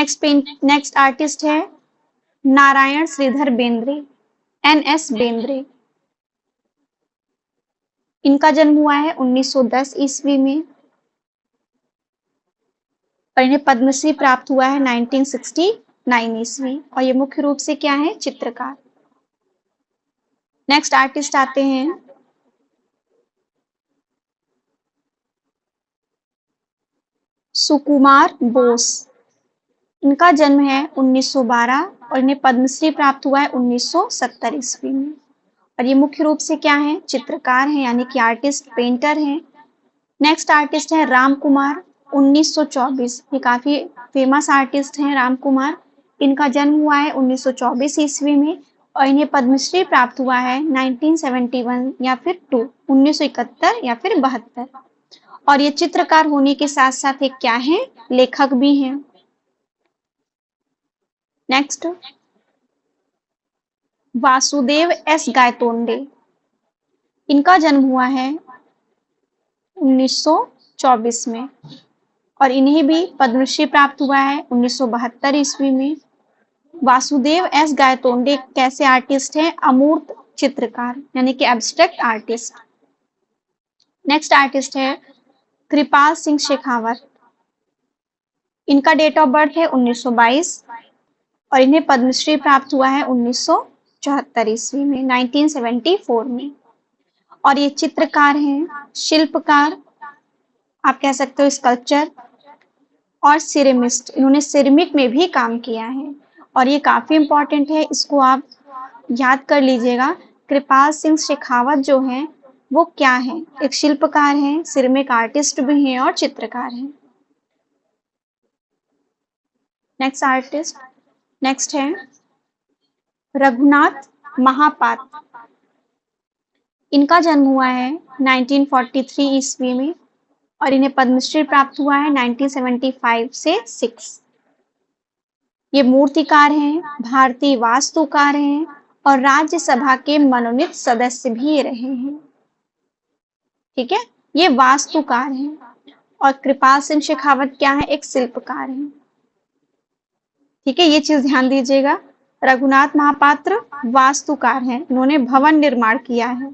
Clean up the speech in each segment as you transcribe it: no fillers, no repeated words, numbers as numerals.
Next artist है Narayan Shridhar Bendre, NS Bendre. इनका जन्म हुआ है 1910 ईस्वी में और इन्हें पद्मश्री प्राप्त हुआ है 1969 ईस्वी, और ये मुख्य रूप से क्या है, चित्रकार। नेक्स्ट आर्टिस्ट आते हैं सुकुमार बोस। इनका जन्म है 1912 और इन्हें पद्मश्री प्राप्त हुआ है 1970 ईस्वी में, और ये मुख्य रूप से क्या है, चित्रकार हैं, यानी कि आर्टिस्ट, पेंटर हैं। नेक्स्ट आर्टिस्ट है राम कुमार, 1924। ये काफी फेमस आर्टिस्ट हैं राम कुमार। इनका जन्म हुआ है 1924 ईस्वी में और इन्हें पद्मश्री प्राप्त हुआ है 1971 या फिर 1971 या फिर 72। और ये चित्रकार होने के साथ साथ एक क्या है, लेखक भी हैं। Next Vasudev S Gaitonde. इनका जन्म हुआ है 1924 में और इन्हें भी पद्मश्री प्राप्त हुआ है 1972 ईस्वी में। वासुदेव एस गायतोंडे कैसे आर्टिस्ट हैं, अमूर्त चित्रकार, यानी कि एब्स्ट्रैक्ट आर्टिस्ट। नेक्स्ट आर्टिस्ट है कृपाल सिंह शेखावत। इनका डेट ऑफ बर्थ है 1922 और इन्हें पद्मश्री प्राप्त हुआ है 1974 ईस्वी में, 1974 में। और ये चित्रकार हैं, शिल्पकार, आप कह सकते हो स्कल्पचर, और सिरेमिस्ट। इन्होंने सिरेमिक में भी काम किया है और ये काफी इंपॉर्टेंट है, इसको आप याद कर लीजिएगा। कृपाल सिंह शेखावत जो हैं वो क्या है, एक शिल्पकार हैं, सिरेमिक आर्टिस्ट भी हैं और चित्रकार हैं। नेक्स्ट है रघुनाथ महापात्र। इनका जन्म हुआ है 1943 ईस्वी में और इन्हें पद्मश्री प्राप्त हुआ है 1975 से 6। ये मूर्तिकार हैं, भारतीय वास्तुकार हैं और राज्यसभा के मनोनीत सदस्य भी रहे हैं। ठीक है, ये वास्तुकार हैं। और कृपाल सिंह शेखावत क्या है, एक शिल्पकार हैं। ठीक है, ये चीज ध्यान दीजिएगा। रघुनाथ महापात्र वास्तुकार हैं, इन्होंने भवन निर्माण किया है।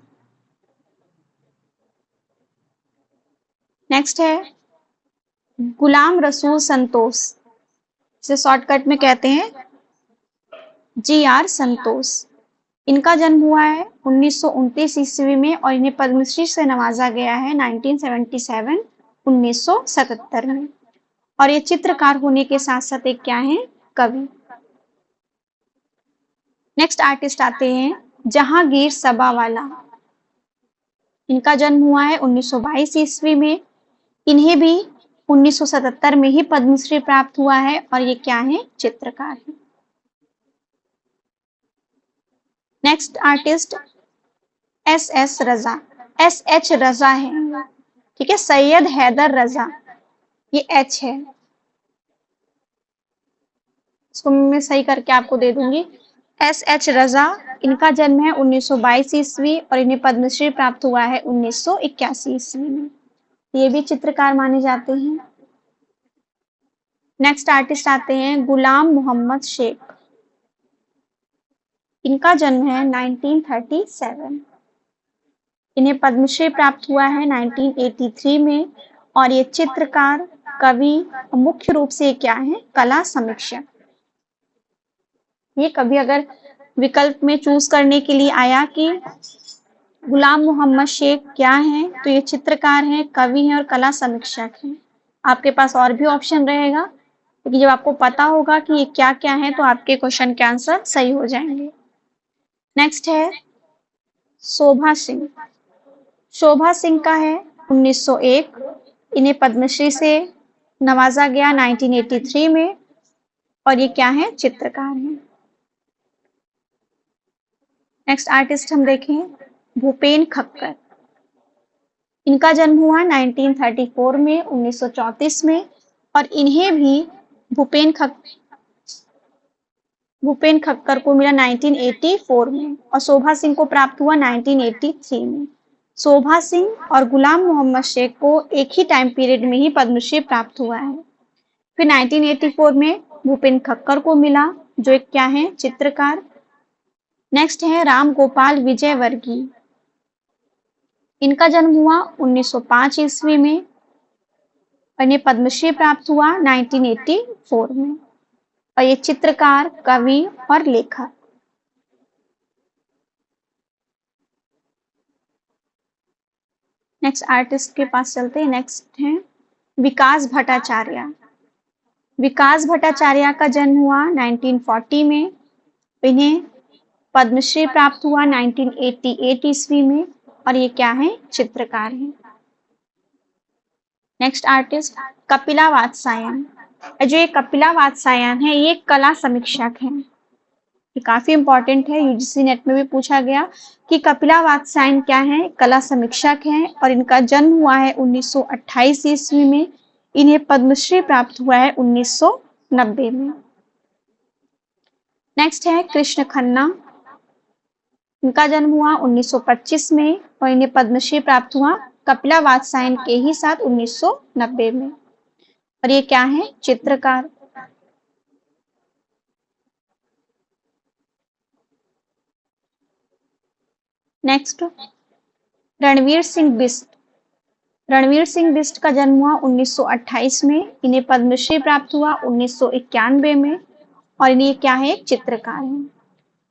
नेक्स्ट है गुलाम रसूल संतोष, इसे शॉर्टकट में कहते हैं GR संतोश। इनका जन्म हुआ है 1929 ईस्वी में और इन्हें पद्मश्री से नवाजा गया है 1977 1977 में। और ये चित्रकार होने के साथ साथ एक क्या है, कवि। नेक्स्ट आर्टिस्ट आते हैं जहांगीर सबावाला। इनका जन्म हुआ है 1922 ईस्वी में, इन्हें भी 1977 में ही पद्मश्री प्राप्त हुआ है और ये क्या है, चित्रकार है। नेक्स्ट आर्टिस्ट SS रजा, SH रजा है। ठीक है, सैयद हैदर रजा, ये H है, इसको मैं सही करके आपको दे दूंगी। SH रजा, इनका जन्म है 1922 ईस्वी और इन्हें पद्मश्री प्राप्त हुआ है 1981 ईस्वी में। ये भी चित्रकार माने जाते हैं। नेक्स्ट आर्टिस्ट आते हैं गुलाम मोहम्मद शेख। इनका जन्म है 1937, इन्हें पद्मश्री प्राप्त हुआ है 1983 में और ये चित्रकार, कवि, मुख्य रूप से क्या है, कला समीक्षक। ये कभी अगर विकल्प में चूज करने के लिए आया कि गुलाम मोहम्मद शेख क्या हैं, तो ये चित्रकार हैं, कवि हैं और कला समीक्षक हैं। आपके पास और भी ऑप्शन रहेगा, क्योंकि जब आपको पता होगा कि ये क्या क्या है तो आपके क्वेश्चन के आंसर सही हो जाएंगे। नेक्स्ट है शोभा सिंह। शोभा सिंह का है 1901, इन्हें पद्मश्री से नवाजा गया 1983 में और ये क्या है, चित्रकार हैं। नेक्स्ट आर्टिस्ट हम देखें भूपेन खक्कर। इनका जन्म हुआ 1934 में, 1934 में और इन्हें भी भूपेन खक्कर को मिला 1984 में और शोभा सिंह को प्राप्त हुआ 1983 में। शोभा सिंह और गुलाम मोहम्मद शेख को एक ही टाइम पीरियड में ही पद्मश्री प्राप्त हुआ है। फिर 1984 में भूपेन खक्कर को मिला, जो एक क्या है, चित्रकार। नेक्स्ट है राम गोपाल विजयवर्गीय। इनका जन्म हुआ 1905 ईस्वी में और इन्हें पद्मश्री प्राप्त हुआ 1984 में। और ये चित्रकार, कवि और लेखक। नेक्स्ट आर्टिस्ट के पास चलते हैं। नेक्स्ट है विकास भट्टाचार्य। विकास भट्टाचार्य का जन्म हुआ 1940 में। इन्हें पद्मश्री प्राप्त हुआ 1988 ईस्वी में और ये क्या है, चित्रकार हैं। Next artist Kapila Vatsyayan. जो ये कपिला वात्स्यायन है, ये कला समीक्षक हैं। ये काफी इंपॉर्टेंट है, यूजीसी नेट में भी पूछा गया कि कपिला वात्स्यायन क्या है, कला समीक्षक हैं और इनका जन्म हुआ है 1928 ईस्वी में। इन्हें पद्मश्री प्राप्त हुआ है 1990 में। नेक्स्ट है कृष्ण खन्ना। इनका जन्म हुआ 1925 में और इन्हें पद्मश्री प्राप्त हुआ कपिला वात्स्यायन के ही साथ 1990 में और ये क्या है, चित्रकार। नेक्स्ट रणवीर सिंह बिष्ट। रणवीर सिंह बिष्ट का जन्म हुआ 1928 में। इन्हें पद्मश्री प्राप्त हुआ 1991 में और इन्हें क्या है, चित्रकार है।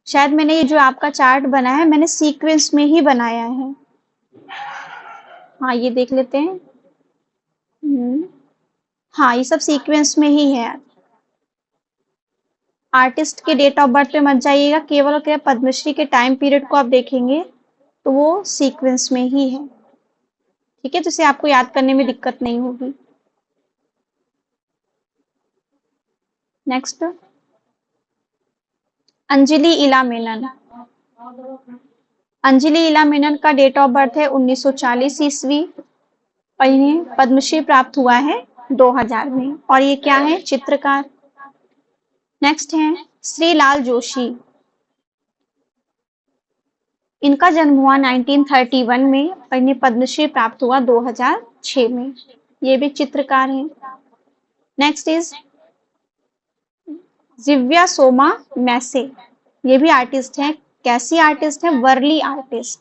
शायद मैंने ये जो आपका चार्ट बनाया है, मैंने सीक्वेंस में ही बनाया है। हाँ, ये देख लेते हैं। हाँ, ये सब सीक्वेंस में ही है। आर्टिस्ट के डेट ऑफ बर्थ पे मत जाइएगा, केवल क्या पद्मश्री के टाइम पीरियड को आप देखेंगे तो वो सीक्वेंस में ही है। ठीक है, तो इसे आपको याद करने में दिक्कत नहीं होगी। नेक्स्ट अंजलि इला मेनन। अंजलि इला मेनन का डेट ऑफ बर्थ है 1940 ईस्वी और इन्हें पद्मश्री प्राप्त हुआ है 2000 में और ये क्या है, चित्रकार। नेक्स्ट है श्रीलाल जोशी। इनका जन्म हुआ 1931 में और इन्हें पद्मश्री प्राप्त हुआ 2006 में। ये भी चित्रकार हैं। Next is Jivya Soma Mashe. ये भी आर्टिस्ट हैं। कैसी आर्टिस्ट है, वर्ली आर्टिस्ट।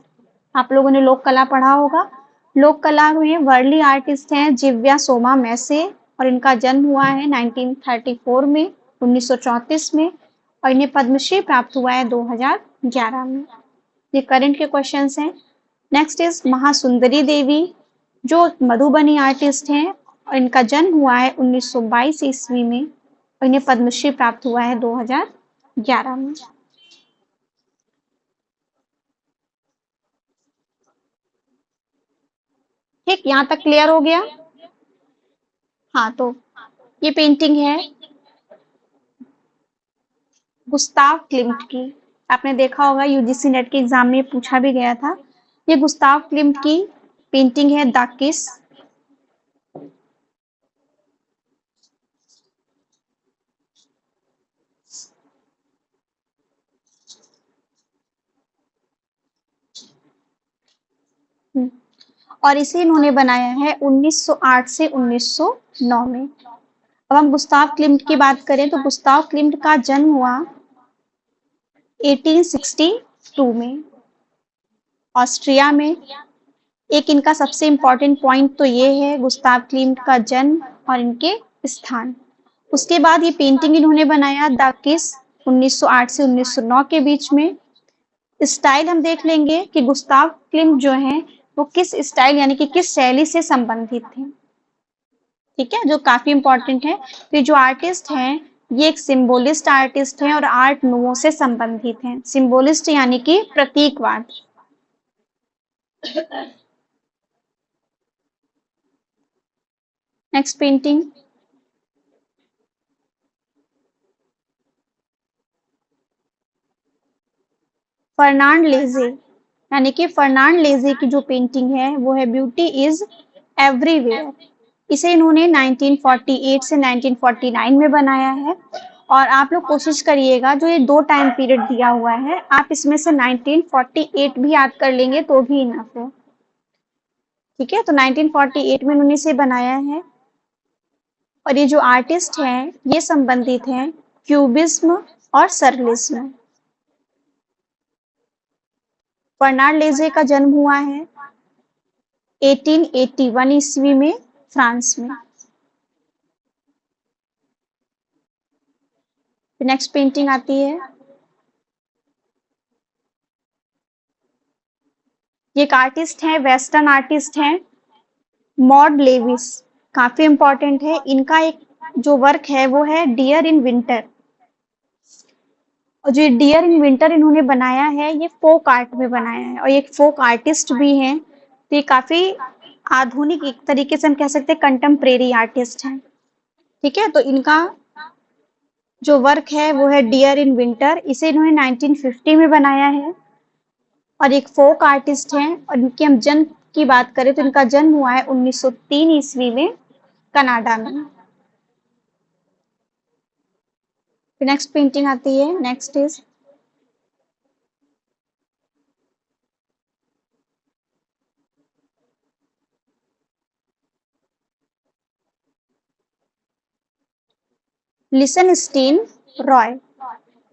आप लोगों ने लोक कला पढ़ा होगा। लोक कला में वर्ली आर्टिस्ट हैं जिव्या सोमा मैसे और इनका जन्म हुआ है 1934 में, 1934 में और इन्हें पद्मश्री प्राप्त हुआ है 2011 में। ये करंट के क्वेश्चंस हैं। नेक्स्ट इज महासुंदरी देवी, जो मधुबनी आर्टिस्ट हैं और इनका जन्म हुआ है 1922 ईस्वी में और इन्हें पद्मश्री प्राप्त हुआ है 2011 में। ठीक, यहाँ तक क्लियर हो गया। हाँ, तो ये पेंटिंग है गुस्ताव क्लिम्ट की। आपने देखा होगा, यूजीसी नेट के एग्जाम में पूछा भी गया था। ये गुस्ताव क्लिम्ट की पेंटिंग है द किस। और इसे इन्होंने बनाया है 1908 से 1909 में। अब हम गुस्ताव क्लिम्ट की बात करें तो गुस्ताव क्लिम्ट का जन्म हुआ 1862 में ऑस्ट्रिया में। एक इनका सबसे इंपॉर्टेंट पॉइंट तो ये है गुस्ताव क्लिम्ट का जन्म और इनके स्थान। उसके बाद ये पेंटिंग इन्होंने बनाया द किस 1908 से 1909 के बीच में। स्टाइल हम देख लेंगे कि गुस्ताव क्लिम्ट जो है वो किस स्टाइल यानी कि किस शैली से संबंधित थे। ठीक है, जो काफी इंपॉर्टेंट है। तो ये जो आर्टिस्ट हैं ये एक सिंबोलिस्ट आर्टिस्ट हैं और आर्ट नूवो से संबंधित हैं। सिंबोलिस्ट यानी कि प्रतीकवाद। नेक्स्ट पेंटिंग फर्नांड लेजे, यानी कि फर्नांड लेजे की जो पेंटिंग है वो है ब्यूटी इज एवरीवेयर। इसे इन्होंने 1948 से 1949 में बनाया है। और आप लोग कोशिश करिएगा, जो ये 2 टाइम पीरियड दिया हुआ है आप इसमें से 1948 भी याद कर लेंगे तो भी इनफ है। ठीक है, तो 1948 में इन्होंने इसे बनाया है। और ये जो आर्टिस्ट हैं ये संबंधित हैं क्यूबिज्म और सरलिज्म। बर्नार्ड लेजे का जन्म हुआ है 1881 ईस्वी में फ्रांस में। नेक्स्ट पेंटिंग आती है, ये एक आर्टिस्ट है, वेस्टर्न आर्टिस्ट है, मॉड लेविस। काफी इंपॉर्टेंट है। इनका एक जो वर्क है वो है डियर इन विंटर। और जो डियर इन विंटर इन्होंने बनाया है ये फोक आर्ट में बनाया है और ये एक फोक आर्टिस्ट भी हैं, तो ये काफी आधुनिक, एक तरीके से हम कह सकते हैं कंटेम्प्रेरी आर्टिस्ट हैं। ठीक है, तो इनका जो वर्क है वो है डियर इन विंटर। इसे इन्होंने 1950 में बनाया है और एक फोक आर्टिस्ट हैं। और इनके हम जन्म की बात करें तो इनका जन्म हुआ है 1903 ईस्वी में कनाडा में। नेक्स्ट पेंटिंग आती है, नेक्स्ट इज लिसनस्टीन रॉय।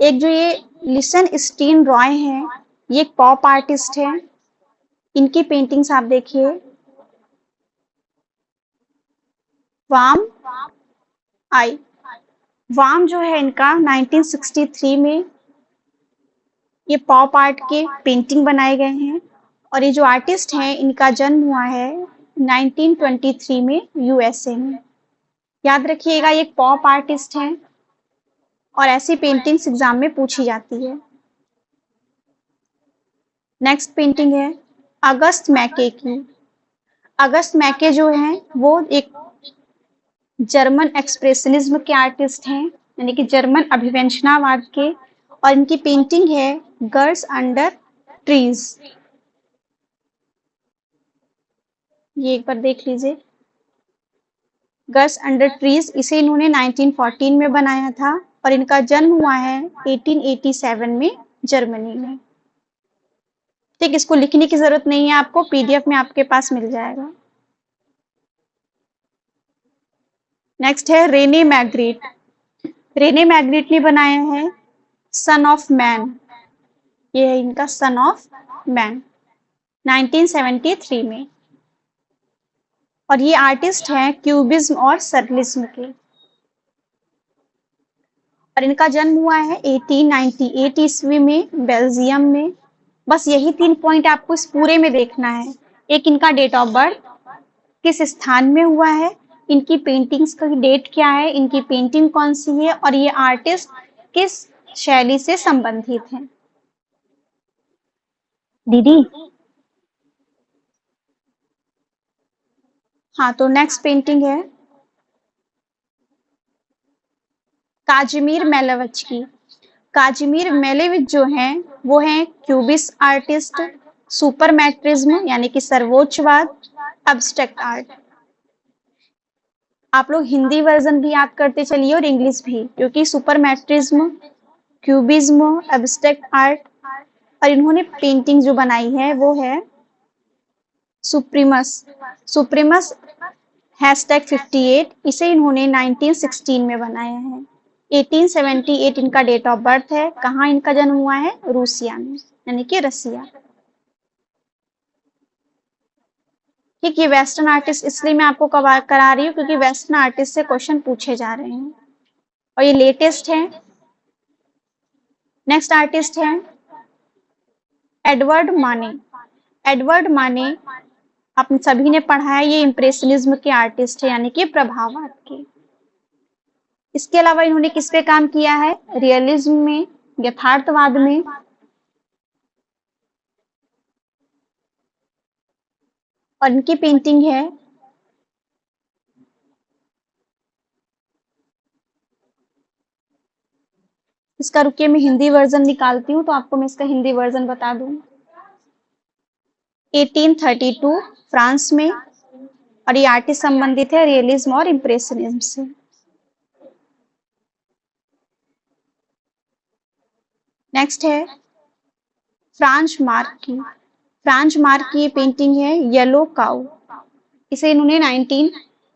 एक जो ये लिसनस्टीन रॉय है ये एक पॉप आर्टिस्ट है। इनकी पेंटिंग्स आप देखिए, वाम आई। वाम जो है इनका 1963 में ये पॉप आर्ट के पेंटिंग बनाए गए हैं। और ये जो आर्टिस्ट हैं इनका जन्म हुआ है 1923 में यूएसए में। याद रखिएगा ये एक पॉप आर्टिस्ट हैं और ऐसी पेंटिंग्स एग्जाम में पूछी जाती है। नेक्स्ट पेंटिंग है अगस्त मैके की। अगस्त मैके जो हैं वो एक जर्मन एक्सप्रेशनिज्म के आर्टिस्ट हैं, यानी कि जर्मन अभिव्यंजनावाद के। और इनकी पेंटिंग है गर्ल्स अंडर ट्रीज। ये एक बार देख लीजिए, गर्ल्स अंडर ट्रीज। इसे इन्होंने 1914 में बनाया था और इनका जन्म हुआ है 1887 में जर्मनी में। ठीक, इसको लिखने की जरूरत नहीं है आपको, पीडीएफ में आपके पास मिल जाएगा। नेक्स्ट है रेने मैग्रिट। रेने मैग्रिट ने बनाया है सन ऑफ मैन। ये है इनका सन ऑफ मैन 1973 में। और ये आर्टिस्ट हैं क्यूबिज्म और सरलिज्म के। और इनका जन्म हुआ है 1898 ईस्वी में बेल्जियम में। बस यही 3 पॉइंट आपको इस पूरे में देखना है। एक इनका डेट ऑफ बर्थ, किस स्थान में हुआ है, इनकी पेंटिंग्स का डेट क्या है, इनकी पेंटिंग कौन सी है, और ये आर्टिस्ट किस शैली से संबंधित हैं। दीदी, हाँ, तो नेक्स्ट पेंटिंग है काजिमीर मेलेविच की। काजिमीर मेलेविच जो हैं वो हैं क्यूबिस्ट आर्टिस्ट, सुपरमेट्रिज्म यानी कि सर्वोच्चवाद, एब्स्ट्रैक्ट आर्ट। आप लोग हिंदी वर्जन भी याद करते चलिए और इंग्लिश भी, क्योंकि सुपरमेट्रिज्म, क्यूबिज्म, एब्स्ट्रैक्ट आर्ट। और इन्होंने पेंटिंग जो बनाई है वो है सुप्रीमस। सुप्रीमस #58। इसे इन्होंने 1916 में बनाया है। 1878 इनका डेट ऑफ बर्थ है। कहाँ इनका जन्म हुआ है? रूसिया में, यानी कि रसिया। ठीक, ये वेस्टर्न आर्टिस्ट इसलिए मैं आपको करा रही हूँ क्योंकि वेस्टर्न आर्टिस्ट से क्वेश्चन पूछे जा रहे हैं और ये लेटेस्ट है। नेक्स्ट आर्टिस्ट है एडवर्ड माने। एडवर्ड माने आप सभी ने पढ़ा है, ये इम्प्रेशनिज्म के आर्टिस्ट है, यानी कि प्रभाववाद के। इसके अलावा इन्होंने किस पे काम किया है? रियलिज्म में, यथार्थवाद में। और इनकी पेंटिंग है इसका, रुकिए मैं हिंदी वर्जन निकालती हूँ तो आपको मैं इसका हिंदी वर्जन बता दूं। 1832 फ्रांस में। और ये आर्टिस्ट संबंधित है रियलिज्म और इम्प्रेशनिज्म से। नेक्स्ट है फ्रांज मार्क की। फ्रांज मार्क की पेंटिंग है येलो काउ। इसे इन्होंने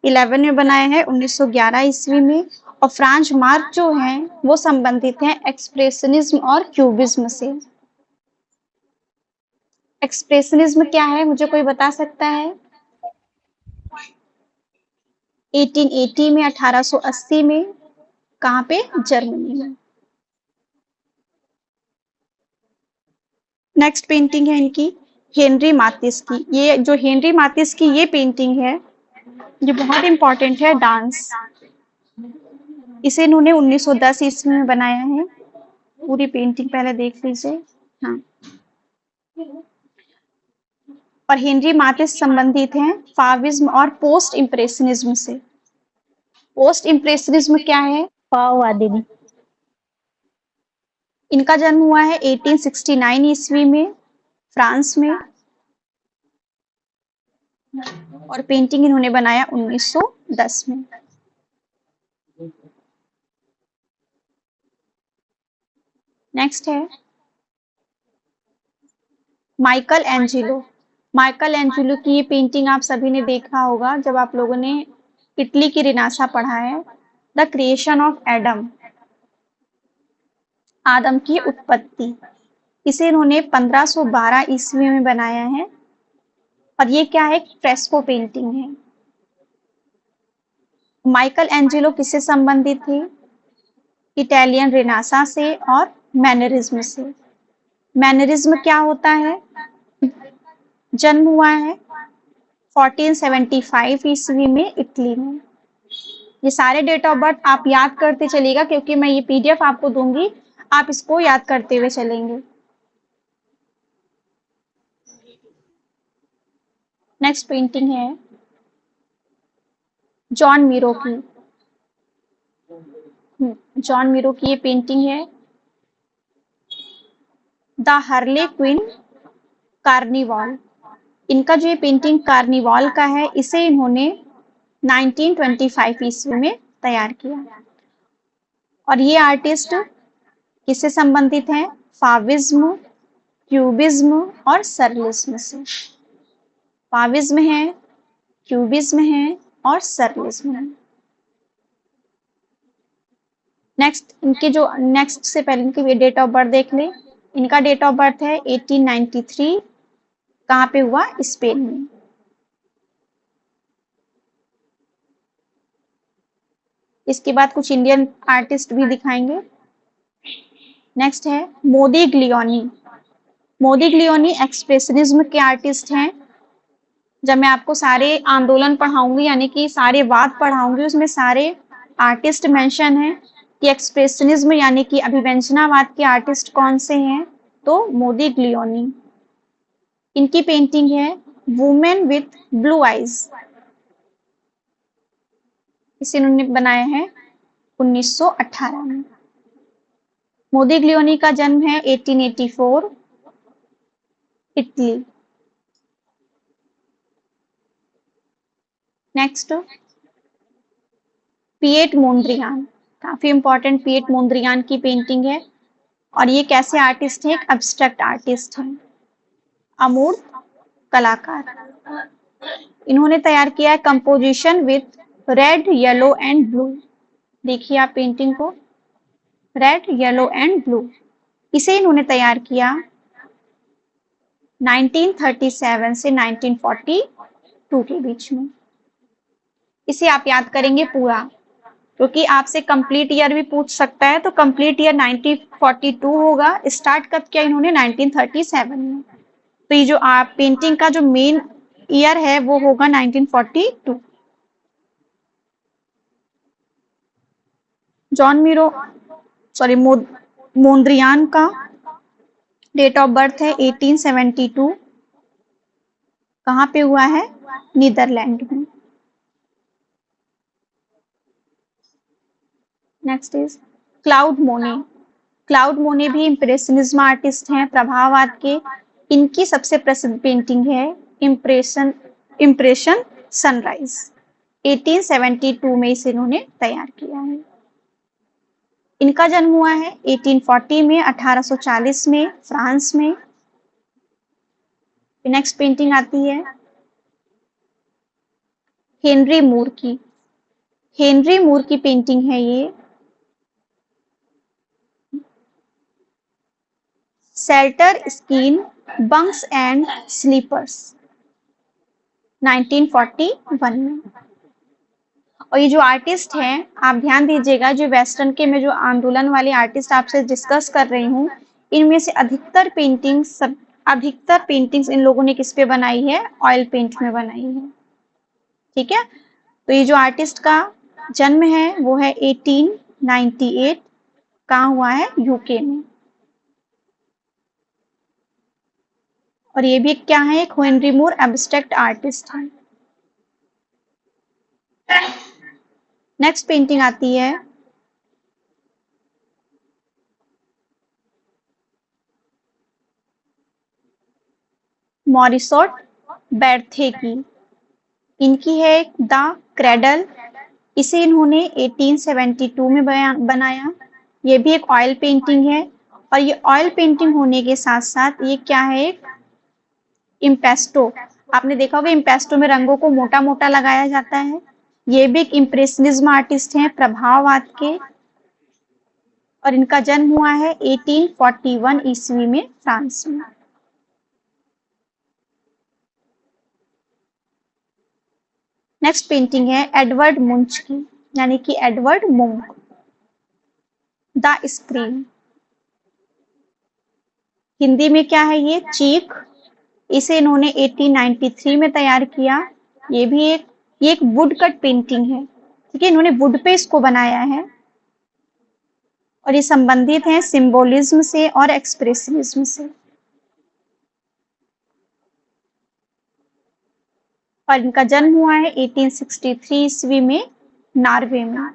11 में बनाया है 1911 ईस्वी में। और फ्रांज मार्क जो है वो संबंधित है एक्सप्रेशनिज्म और क्यूबिज्म से। एक्सप्रेशनिज्म क्या है, मुझे कोई बता सकता है? 1880 में, 1880 में। कहाँ पे? जर्मनी में। नेक्स्ट पेंटिंग है इनकी हेनरी मातिस की। ये जो हेनरी मातिस की ये पेंटिंग है, ये बहुत इंपॉर्टेंट है, डांस। इसे इन्होंने 1910 ईस्वी में बनाया है। पूरी पेंटिंग पहले देख लीजिए। हाँ, और हेनरी मातिस संबंधित हैं फाविज्म और पोस्ट इम्प्रेशनिज्म से। पोस्ट इम्प्रेशनिज्म क्या है? भाववादिनी। इनका जन्म हुआ है 1869 ईस्वी में, फ्रांस में। और पेंटिंग इन्होंने बनाया 1910 में। नेक्स्ट है माइकल एंजेलो। माइकल एंजेलो की ये पेंटिंग आप सभी ने देखा होगा जब आप लोगों ने इटली की रिनासा पढ़ा है, द क्रिएशन ऑफ एडम, आदम की उत्पत्ति। इसे इन्होंने 1512 ईस्वी में बनाया है। और ये क्या है? फ्रेस्को पेंटिंग है। माइकल एंजेलो किससे संबंधित थे? इटालियन रिनासा से और मैनरिज्म से। मैनरिज्म क्या होता है? जन्म हुआ है 1475 ईस्वी में इटली में। ये सारे डेट ऑफ बर्थ आप याद करते चलिएगा क्योंकि मैं ये पीडीएफ आपको दूंगी, आप इसको याद करते हुए चलेंगे। नेक्स्ट पेंटिंग है जॉन मीरो की। जॉन मीरो की ये पेंटिंग है द हार्ले क्विन कार्निवाल। इनका जो ये पेंटिंग कार्निवाल का है, इसे इन्होंने 1925 ईस्वी में तैयार किया। और ये आर्टिस्ट किससे संबंधित हैं? फाविज्म, क्यूबिज्म और सरलिज्म से। फाविज्म है, क्यूबिज्म है और सरलिज्म है। नेक्स्ट इनके जो नेक्स्ट से पहले इनकी डेट ऑफ बर्थ देख ले। इनका डेट ऑफ बर्थ है 1893। कहाँ पे हुआ? स्पेन में। इसके बाद कुछ इंडियन आर्टिस्ट भी दिखाएंगे। नेक्स्ट है मोदिग्लियोनी। मोदिग्लियोनी एक्सप्रेशनिज्म के आर्टिस्ट हैं। जब मैं आपको सारे आंदोलन पढ़ाऊंगी यानी कि सारे वाद पढ़ाऊंगी, उसमें सारे आर्टिस्ट मेंशन हैं कि एक्सप्रेशनिज्म यानी कि अभिव्यंजनावाद के आर्टिस्ट कौन से हैं, तो मोदिग्लियोनी। इनकी पेंटिंग है वुमेन विथ ब्लू आईज। इसे इन्होंने बनाया है 1918 में। मोदिग्लियोनी का जन्म है 1884, इटली। नेक्स्ट पिएट मोंद्रियान। काफी इंपॉर्टेंट पिएट मोंद्रियान की पेंटिंग है। और ये कैसे आर्टिस्ट है? एक एब्स्ट्रैक्ट आर्टिस्ट है, अमूर्त कलाकार। इन्होंने तैयार किया है composition with red, yellow and blue. देखिए आप पेंटिंग को, रेड, येलो एंड ब्लू। इसे इन्होंने तैयार किया 1937 से 1942 के बीच में। इसे आप याद करेंगे पूरा क्योंकि आपसे कंप्लीट ईयर भी पूछ सकता है, तो कंप्लीट ईयर 1942 होगा। स्टार्ट कब किया इन्होंने? 1937 में। तो ये जो आप पेंटिंग का जो मेन ईयर है वो होगा 1942। जॉन मीरो सॉरी मोंद्रियान का डेट ऑफ बर्थ है 1872। कहाँ पे हुआ है? नीदरलैंड में। नेक्स्ट इज क्लाउड मोने। क्लाउड मोने भी इम्प्रेशनिज्म आर्टिस्ट हैं, प्रभाववाद के। इनकी सबसे प्रसिद्ध पेंटिंग है इम्प्रेशन सनराइज। 1872 में इसे इन्होंने तैयार किया है। इनका जन्म हुआ है 1840 में, 1840 में, फ्रांस में। नेक्स्ट पेंटिंग आती है हेनरी मूर की। हेनरी मूर की पेंटिंग है ये। Shelter scene bunks and sleepers, 1941 में। और ये जो आर्टिस्ट हैं, आप ध्यान दीजिएगा, जो वेस्टर्न के मैं जो आंदोलन वाले आर्टिस्ट आपसे डिस्कस कर रही हूँ, इनमें से अधिकतर पेंटिंग्स इन लोगों ने किस पे बनाई है? ऑयल पेंट में बनाई है। ठीक है, तो ये जो आर्टिस्ट का जन्म है वो है 1898। कहाँ हुआ है? यूके में। और ये भी क्या है? एक हेनरी मूर एब्स्ट्रैक्ट आर्टिस्ट है। नेक्स्ट पेंटिंग आती है मॉरिसोट बेर्थे की। इनकी है द क्रेडल। इसे इन्होंने 1872 में बनाया। ये भी एक ऑयल पेंटिंग है। और ये ऑयल पेंटिंग होने के साथ साथ ये क्या है? एक इम्पेस्टो। आपने देखा होगा इम्पेस्टो में रंगों को मोटा मोटा लगाया जाता है। ये भी एक इम्प्रेशनिज्म आर्टिस्ट हैं, प्रभाववाद के। और इनका जन्म हुआ है 1841 ईस्वी में फ्रांस में। नेक्स्ट पेंटिंग है एडवर्ड मुंच की, यानी कि एडवर्ड मुंक, द स्क्रीन। हिंदी में क्या है? ये चीख। इसे इन्होंने 1893 में तैयार किया। ये एक वुड कट पेंटिंग है। ठीक है, इन्होंने वुड पे इसको बनाया है। और ये संबंधित है सिंबोलिज्म से और एक्सप्रेशनिज्म से। और इनका जन्म हुआ है 1863 ईस्वी में नॉर्वे में।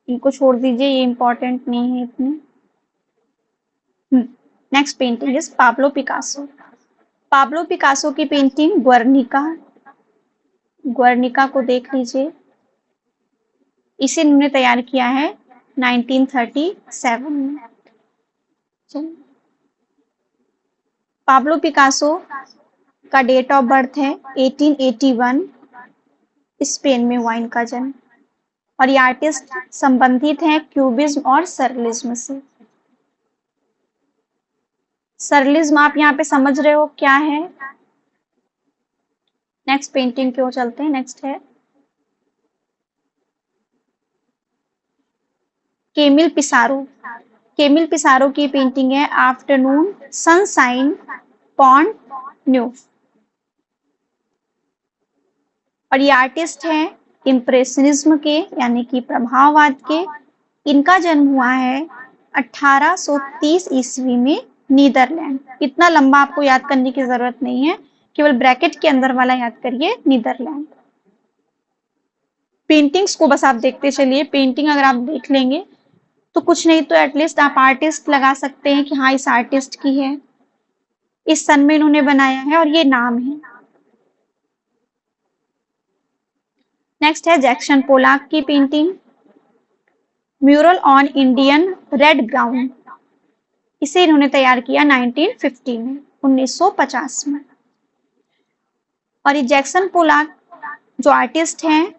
इनको छोड़ दीजिए, ये इंपॉर्टेंट नहीं है इतने। Next painting is Pablo Picasso. Pablo Picasso की पेंटिंग गुर्निका। गुर्निका को देख लीजिए। इसे इन्होंने तैयार किया है 1937 में। पाब्लो पिकासो का डेट ऑफ बर्थ है 1881। स्पेन में हुआ इनका जन्म। और ये आर्टिस्ट संबंधित हैं क्यूबिज्म और सरलिज्म से। सरलिज्म आप यहाँ पे समझ रहे हो क्या है। नेक्स्ट पेंटिंग क्यों चलते हैं। नेक्स्ट है केमिल पिसारो। केमिल पिसारो की पेंटिंग है आफ्टरनून सनशाइन पॉन्ड न्यू। और ये आर्टिस्ट हैं इम्प्रेशनिज्म के, यानी कि प्रभाववाद के। इनका जन्म हुआ है 1830 ईस्वी में नीदरलैंड। इतना लंबा आपको याद करने की जरूरत नहीं है, केवल ब्रैकेट के अंदर वाला याद करिए, नीदरलैंड। पेंटिंग्स को बस आप देखते चलिए। पेंटिंग अगर आप देख लेंगे तो कुछ नहीं तो एटलीस्ट आप आर्टिस्ट लगा सकते हैं कि हाँ इस आर्टिस्ट की है, इस सन में इन्होंने बनाया है और ये नाम है। नेक्स्ट है जैक्सन पोलाक की painting mural on Indian red ground. इसे इन्होंने तैयार किया 1950 में, 1950 में। और ये जैक्सन पोलाक जो आर्टिस्ट हैं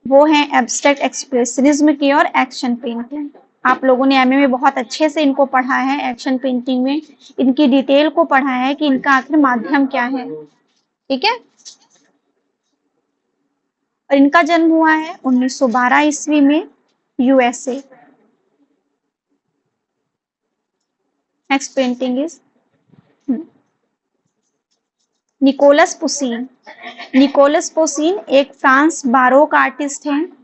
वो हैं एब्स्ट्रैक्ट एक्सप्रेशनिज्म की और एक्शन पेंटिंग। आप लोगों ने एमए में बहुत अच्छे से इनको पढ़ा है। एक्शन पेंटिंग में इनकी डिटेल को पढ़ा है कि इनका आखिर माध्यम क्या है। ठीक है, और इनका जन्म हुआ है 1912 ईस्वी में USA. Next painting is Nicolas Poussin. Nicolas Poussin एक फ्रांस बारोक आर्टिस्ट हैं।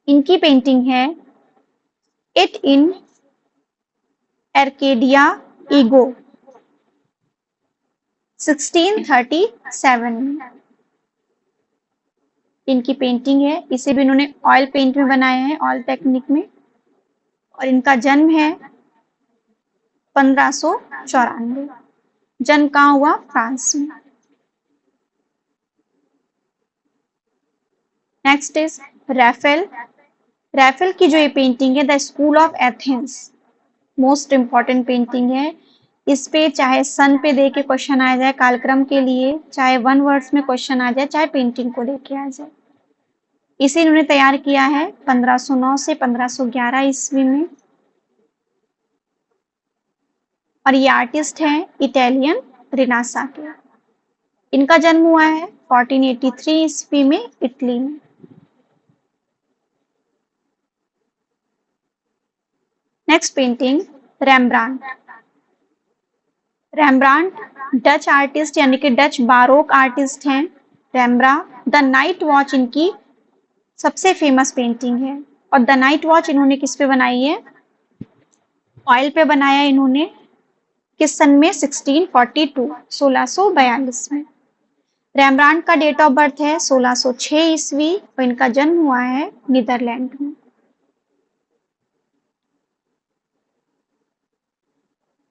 इनकी पेंटिंग है इट इन एर्केडिया ईगो, 1637 में इनकी पेंटिंग है। इसे भी इन्होंने ऑयल पेंट में बनाया है, ऑयल टेक्निक में। और इनका जन्म है 1594। जन्म कहाँ हुआ? फ्रांस में। Next is Rafale. रैफेल की जो ये पेंटिंग है the school of Athens, most important painting है। इस पे चाहे सन पे दे के क्वेश्चन आ जाए कालक्रम के लिए, चाहे वन वर्ड्स में क्वेश्चन आ जाए, चाहे पेंटिंग को लेके आ जाए। इसे इन्होंने तैयार किया है 1509 से 1511 ईस्वी में। और ये आर्टिस्ट हैं इटालियन रिनासा के। इनका जन्म हुआ है 1483 ईस्वी में इटली में। Next painting Rembrandt. Rembrandt Dutch artist यानी कि डच बारोक आर्टिस्ट हैं। रेम्ब्रा द नाइट वॉच इनकी सबसे फेमस पेंटिंग है। और द नाइट वॉच इन्होंने किस पे बनाई है? ऑयल पे बनाया इन्होंने। किस सन में? 1642 में। रेम्ब्रांट का डेट ऑफ बर्थ है 1606 ईस्वी और इनका जन्म हुआ है नीदरलैंड में।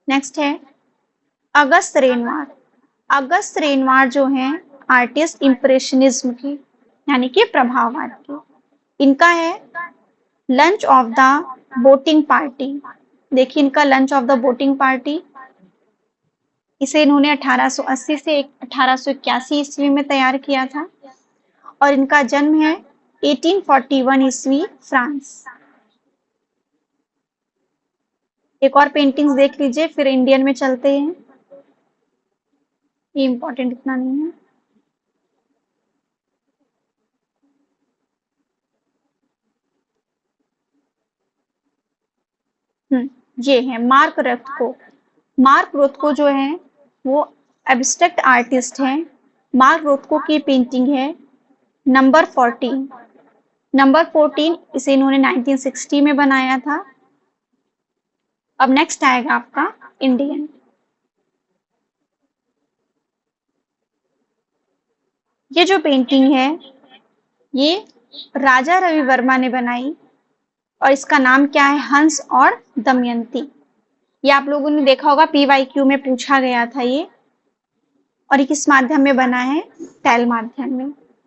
नेक्स्ट है अगस्त रेनवार। अगस्त रेनवार जो है आर्टिस्ट इंप्रेशनिज्म की यानी कि प्रभाववाद की। इनका है lunch of the boating party. देखिए इनका lunch of the boating party, इसे इन्होंने 1880 से 1881 ईस्वी में तैयार किया था। और इनका जन्म है 1841 ईस्वी फ्रांस। एक और पेंटिंग्स देख लीजिए फिर इंडियन में चलते हैं, ये इंपॉर्टेंट इतना नहीं है। ये है मार्क रोथको। मार्क रोथको जो है वो एब्स्ट्रैक्ट आर्टिस्ट है। मार्क रोथको की पेंटिंग है नंबर 14। नंबर 14 इसे इन्होंने 1960 में बनाया था। अब नेक्स्ट आएगा आपका इंडियन। ये जो पेंटिंग है ये राजा रवि वर्मा ने बनाई और इसका नाम क्या है? हंस और दमयंती। ये आप लोगों ने देखा होगा PYQ में पूछा गया था ये। और ये किस माध्यम में बना है? टैल माध्यम में।